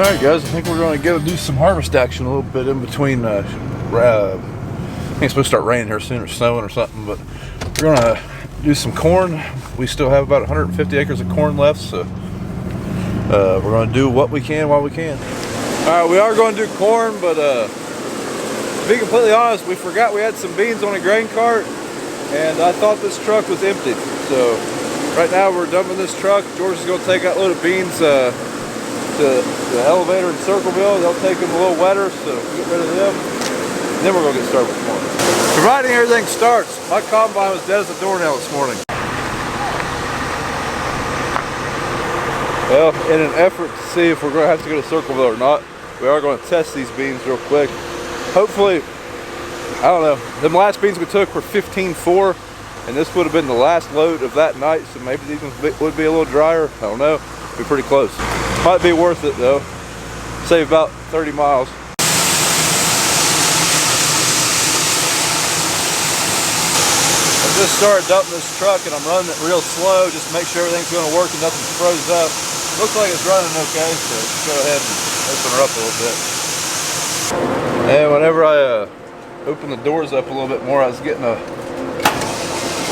Alright guys, I think we're going to go do some harvest action a little bit in between. I think it's supposed to start raining here soon or snowing or something, but we're going to do some corn. We still have about 150 acres of corn left, so we're going to do what we can while we can. Alright, we are going to do corn, but to be completely honest, we forgot we had some beans on a grain cart, and I thought this truck was empty. So right now we're dumping this truck. George is going to take that load of beans to the elevator in Circleville. They'll take them a little wetter, so we'll get rid of them. And then we're going to get started with corn. Providing everything starts, my combine was dead as a doornail this morning. Well, in an effort to see if we're going to have to go to Circleville or not, we are going to test these beans real quick. Hopefully, I don't know, them last beans we took were 15.4, and this would have been the last load of that night, so maybe these ones would be a little drier. I don't know, be pretty close. Might be worth it though. Save about 30 miles. I just started dumping this truck and I'm running it real slow just to make sure everything's going to work and nothing's froze up. Looks like it's running okay, so let's go ahead and open her up a little bit. And whenever I opened the doors up a little bit more, I was getting a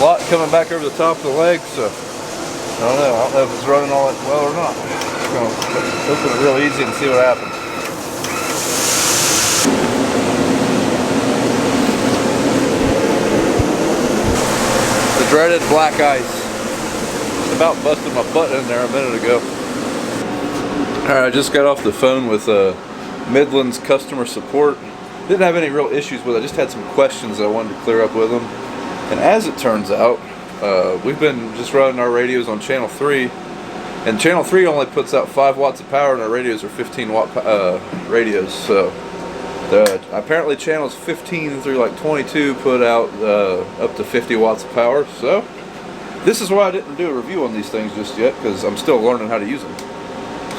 lot coming back over the top of the leg, so I don't know if it's running all that well or not. I'm going to open it real easy and see what happens. The dreaded black ice. Just about busted my butt in there a minute ago. Alright, I just got off the phone with Midland's customer support. Didn't have any real issues with it. I just had some questions that I wanted to clear up with them. And as it turns out, we've been just running our radios on channel 3. And channel 3 only puts out 5 watts of power, and our radios are 15 watt radios. So apparently channels 15 through like 22 put out up to 50 watts of power. So this is why I didn't do a review on these things just yet, because I'm still learning how to use them.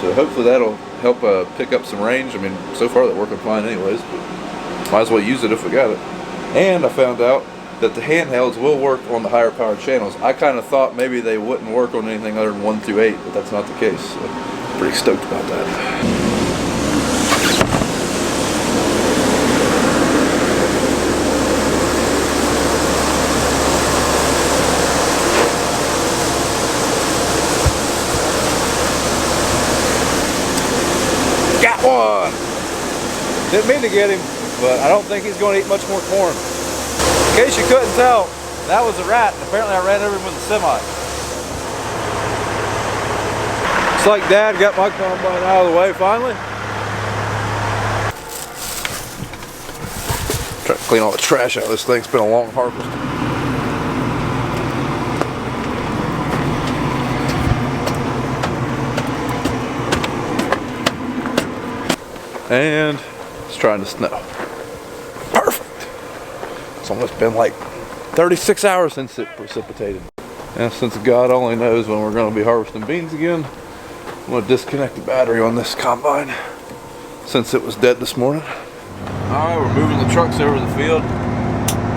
So hopefully that'll help pick up some range. I mean, so far they're working fine anyways, but might as well use it if we got it. And I found out that the handhelds will work on the higher powered channels. I kind of thought maybe they wouldn't work on anything other than 1 through 8, but that's not the case. So pretty stoked about that. Got one! Didn't mean to get him, but I don't think he's going to eat much more corn. In case you couldn't tell, that was a rat, and apparently I ran over him with a semi. Looks like Dad got my combine out of the way finally. Try to clean all the trash out of this thing. It's been a long harvest. And it's trying to snow. Perfect. It's almost been like 36 hours since it precipitated. And since God only knows when we're going to be harvesting beans again, I'm going to disconnect the battery on this combine since it was dead this morning. Alright, we're moving the trucks over the field.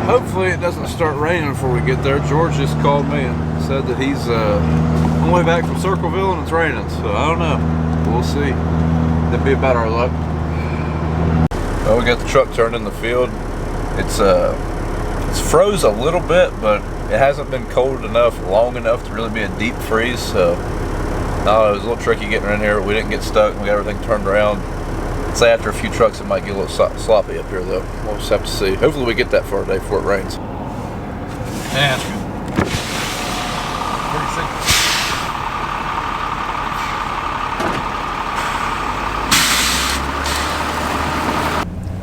Hopefully it doesn't start raining before we get there. George just called me and said that he's on the way back from Circleville and it's raining, so I don't know. We'll see. That'd be about our luck. Well, we got the truck turned in the field. It's froze a little bit, but it hasn't been cold enough, long enough to really be a deep freeze, so it was a little tricky getting in here. We didn't get stuck and we got everything turned around. I'd say after a few trucks it might get a little sloppy up here though. We'll just have to see. Hopefully we get that far today before it rains. Man, pretty sick.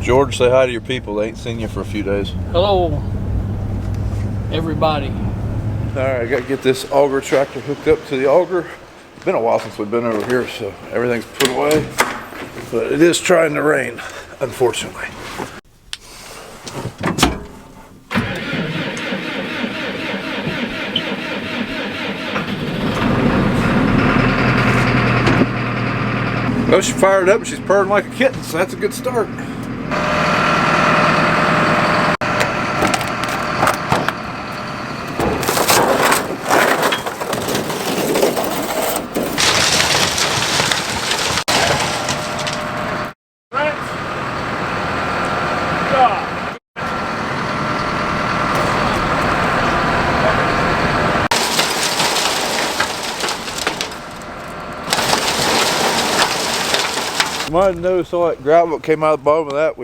George, say hi to your people. They ain't seen you for a few days. Hello, everybody. Alright, I gotta get this auger tractor hooked up to the auger. It's been a while since we've been over here, so everything's put away. But it is trying to rain, unfortunately. Well, she fired up and she's purring like a kitten, so that's a good start. wanted to notice all that gravel that came out of the bottom of that,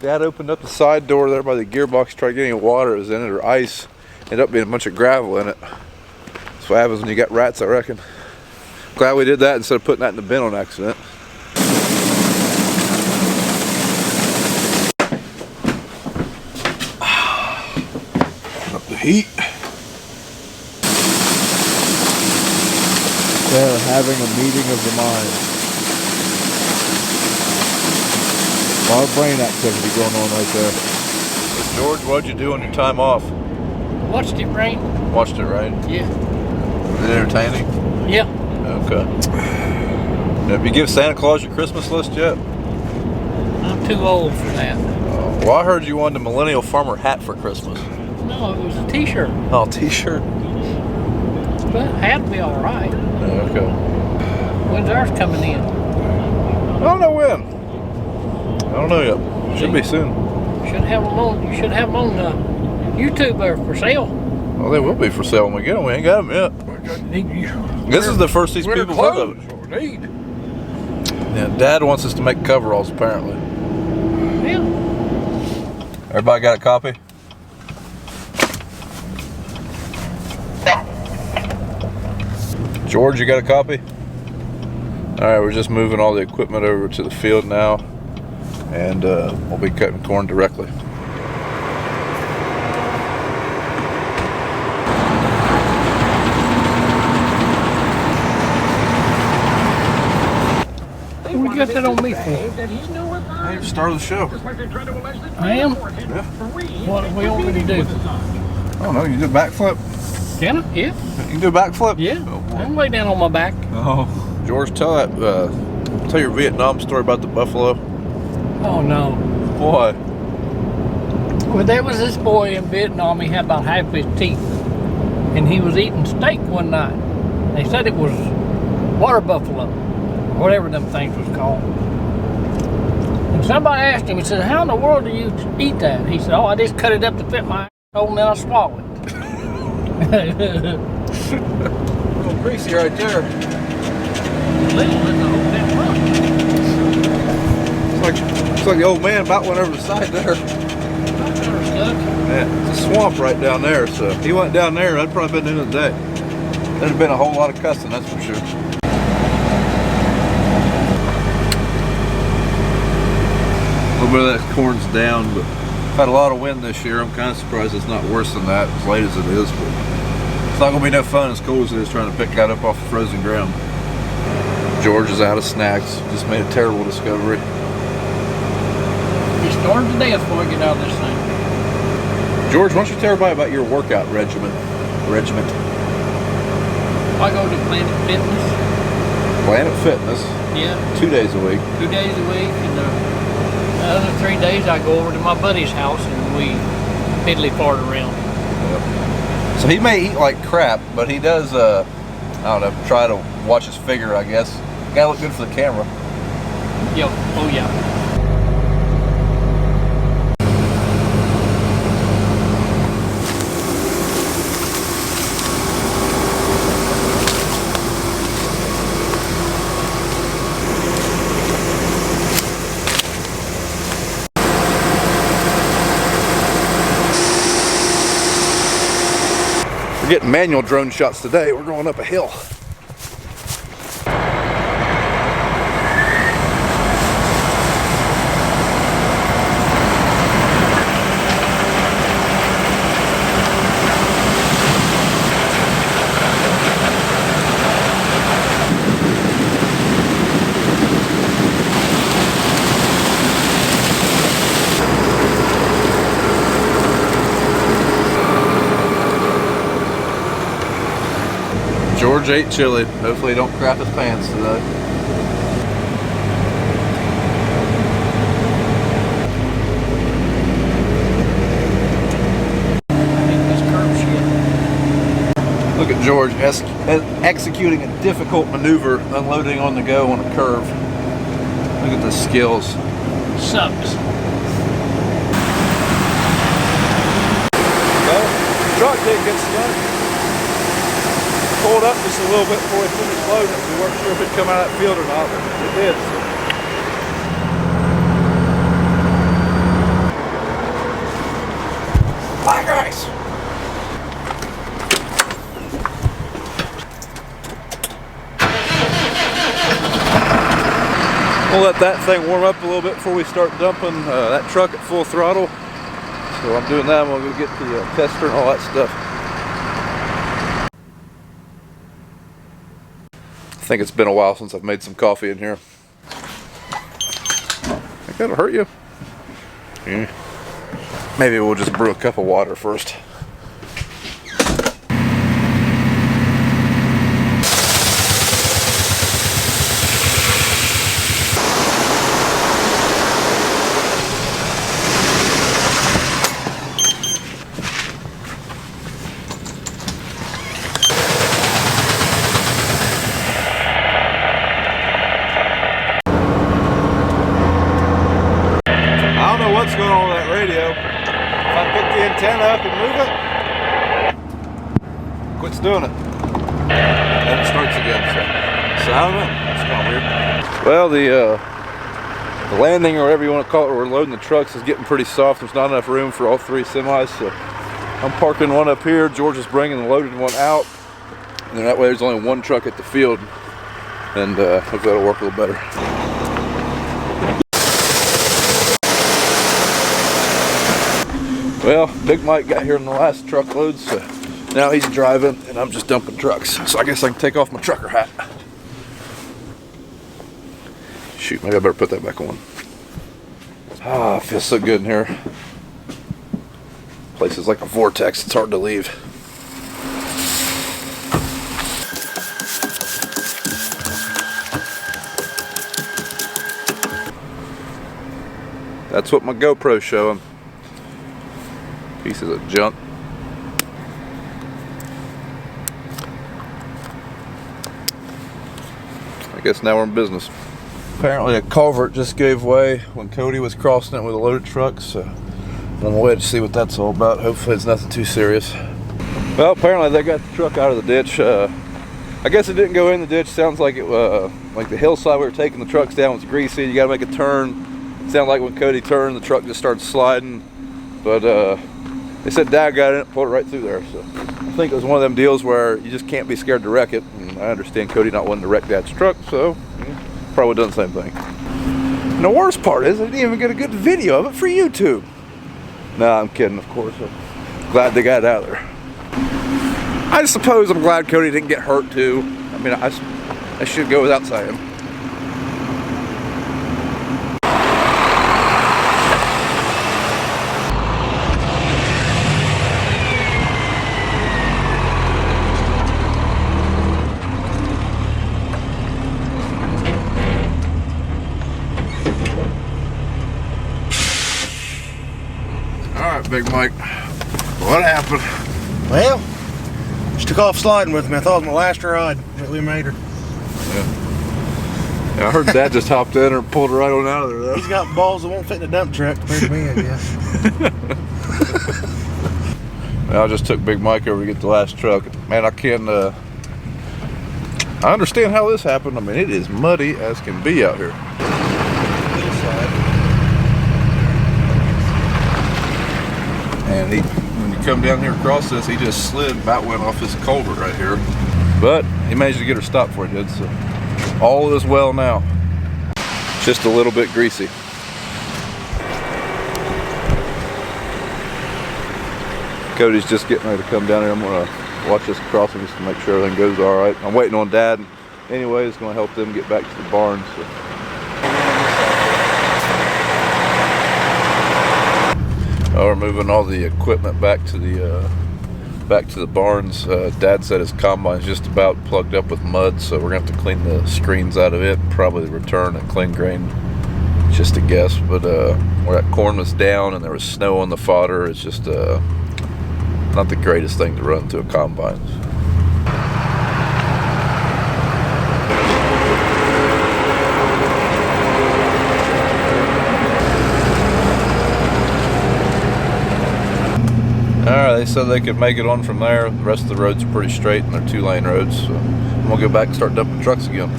Dad opened up the side door there by the gearbox, tried getting water that was in it or ice. Ended up being a bunch of gravel in it. That's what happens when you got rats, I reckon. Glad we did that instead of putting that in the bin on accident. Up the heat. They're having a meeting of the mind. A lot of brain activity going on right there. So George, what'd you do on your time off? Watched it rain. Watched it, right? Yeah. Was it entertaining? Yeah. Okay. Have you give Santa Claus your Christmas list yet? I'm too old for that. Well, I heard you wanted a Millennial Farmer hat for Christmas. No, it was a t-shirt. Oh, t-shirt? But hat would be all right. Okay. When's ours coming in? I don't know when. I don't know yet. Should be soon. Should have them on. You should have them on YouTube there for sale. Well, they will be for sale when we get them. We ain't got them yet. This is the first these people heard of it. Yeah, Dad wants us to make coveralls, apparently. Yeah. Everybody got a copy? George, you got a copy? Alright, we're just moving all the equipment over to the field now, and we'll be cutting corn directly. What we got that on me for? Hey, you started the show. I am? Yeah. What do we want me to do? I don't know, you do a backflip? Can I? Yeah. You can do a backflip? Yeah. Oh, I can lay down on my back. oh. George, tell your Vietnam story about the buffalo. Oh no. Why? Well, there was this boy in Vietnam. He had about half his teeth, and he was eating steak one night. They said it was water buffalo, whatever them things was called. And somebody asked him, he said, "How in the world do you eat that?" He said, "Oh, I just cut it up to fit my asshole and then I swallow it." A little greasy right there. It's like the old man about went over the side there. Yeah, it's a swamp right down there, so if he went down there, that'd probably been the end of the day. There'd have been a whole lot of cussing, that's for sure. A little bit of that corn's down, but I've had a lot of wind this year. I'm kind of surprised it's not worse than that, as late as it is, but it's not going to be no fun as cold as it is trying to pick that up off the frozen ground. George is out of snacks. Just made a terrible discovery. He starved to death before I get out of this thing. George, why don't you tell everybody about your workout regiment? I go to Planet Fitness. Planet Fitness? Yeah. 2 days a week. 2 days a week, and the other 3 days I go over to my buddy's house and we fiddly fart around. Yep. So he may eat like crap, but he does, I don't know, try to watch his figure, I guess. Gotta look good for the camera. Yo, oh yeah. We're getting manual drone shots today. We're going up a hill. George ate chili. Hopefully he don't crap his pants today. Look at George executing a difficult maneuver, unloading on the go on a curve. Look at the skills. Sucks. Well, the truck didn't get stuck. Pulled up just a little bit before we finished loading it. We weren't sure if it'd come out of that field or not, but it did. So let that thing warm up a little bit before we start dumping that truck at full throttle. So I'm doing that. I'm going to go get the tester and all that stuff. I think it's been a while since I've made some coffee in here. Think that'll hurt you? Yeah. Maybe we'll just brew a cup of water first. What's going on with that radio? If I pick the antenna up and move it, quits doing it. Then it starts again. So I don't know. It's kind of weird. Well, the landing, or whatever you want to call it, where we're loading the trucks, is getting pretty soft. There's not enough room for all 3 semis, so I'm parking one up here. George is bringing the loaded one out, and then that way there's only 1 truck at the field, and hopefully that'll work a little better. Well, Big Mike got here in the last truckload, so now he's driving and I'm just dumping trucks. So I guess I can take off my trucker hat. Shoot, maybe I better put that back on. Ah, it feels so good in here. Place is like a vortex, it's hard to leave. That's what my GoPro's showing. Pieces of junk. I guess now we're in business. Apparently a culvert just gave way when Cody was crossing it with a loaded truck, so I'm on the way to see what that's all about. Hopefully it's nothing too serious. Well, apparently they got the truck out of the ditch. I guess it didn't go in the ditch. Sounds like it like the hillside we were taking the trucks down was greasy. You gotta make a turn. It sounded like when Cody turned, the truck just started sliding. But they said Dad got in it and pulled it right through there. So I think it was one of them deals where you just can't be scared to wreck it. And I understand Cody not wanting to wreck Dad's truck, so probably done the same thing. And the worst part is I didn't even get a good video of it for YouTube. No, I'm kidding, of course. I'm glad they got it out of there. I suppose I'm glad Cody didn't get hurt too. I mean, I should go without saying. Big Mike, what happened? Well, she took off sliding with me. I thought it was my last ride that we made her. Yeah, I heard Dad just hopped in and pulled her right on out of there though. He's got balls that won't fit in a dump truck compared to me, I guess. Well, I just took Big Mike over to get the last truck. Man, I understand how this happened. I mean, it is muddy as can be out here. And when you come down here across this, he just slid, about went off his culvert right here. But he managed to get her stopped before he did, so all is well now. Just a little bit greasy. Cody's just getting ready to come down here. I'm gonna watch this crossing just to make sure everything goes all right. I'm waiting on Dad. Anyway, it's gonna help them get back to the barn. So. We're moving all the equipment back to the barns. Dad said his combine's just about plugged up with mud, so we're gonna have to clean the screens out of it. Probably return a clean grain, just a guess. But where that corn was down and there was snow on the fodder, it's just not the greatest thing to run to a combine. Alright, they said they could make it on from there. The rest of the roads are pretty straight and they're 2-lane roads. So I'm gonna go back and start dumping trucks again.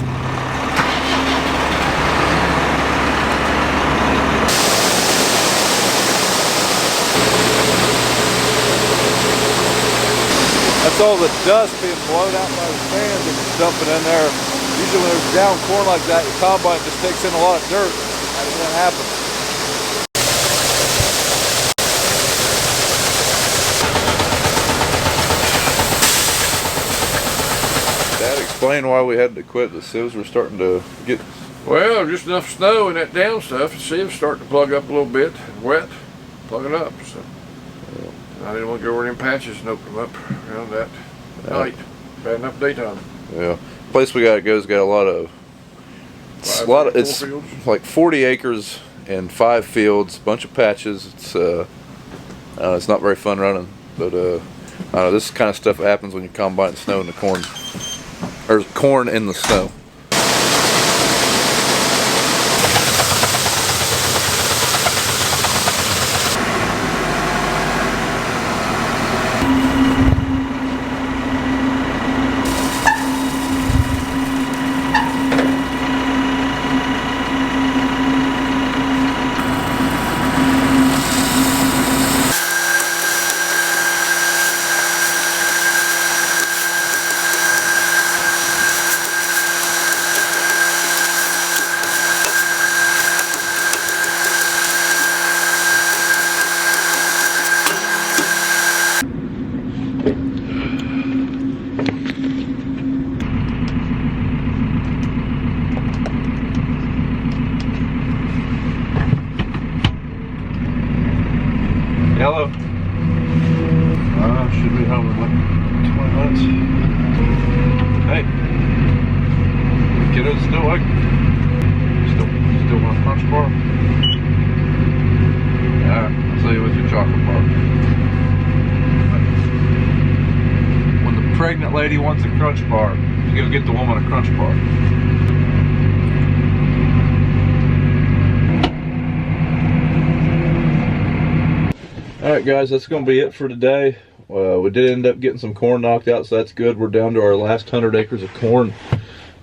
That's all the dust being blown out by the fans and dumping in there. Usually when there's down corn like that, your combine just takes in a lot of dirt. And that happens. Dad explained why we had to quit. The sieves were starting to get... Well, just enough snow in that down stuff. The sieves starting to plug up a little bit. Wet, plug it up. So I didn't want to go over them patches and open them up around that night. Bad enough daytime. Yeah. The place we got has got a lot of... It's like 40 acres and 5 fields, bunch of patches. It's not very fun running, but this kind of stuff happens when you combine snow in the corn, or corn in the snow. Hello. Should be home in like 20 minutes. Hey. Kiddos still like? Still want a crunch bar? Alright, I'll tell you with your chocolate bar. When the pregnant lady wants a crunch bar, you gotta get the woman a crunch bar. Alright guys, that's going to be it for today. We did end up getting some corn knocked out, so that's good. We're down to our last 100 acres of corn.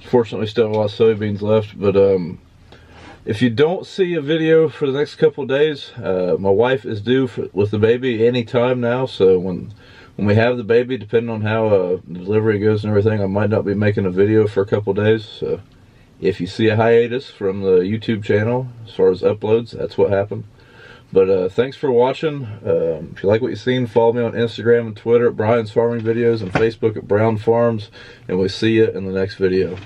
Fortunately, still have a lot of soybeans left, but if you don't see a video for the next couple of days, my wife is due with the baby anytime now, so when we have the baby, depending on how the delivery goes and everything, I might not be making a video for a couple of days. So if you see a hiatus from the YouTube channel, as far as uploads, that's what happened. But thanks for watching. If you like what you've seen, follow me on Instagram and Twitter at Brian's Farming Videos and Facebook at Brown Farms. And we'll see you in the next video.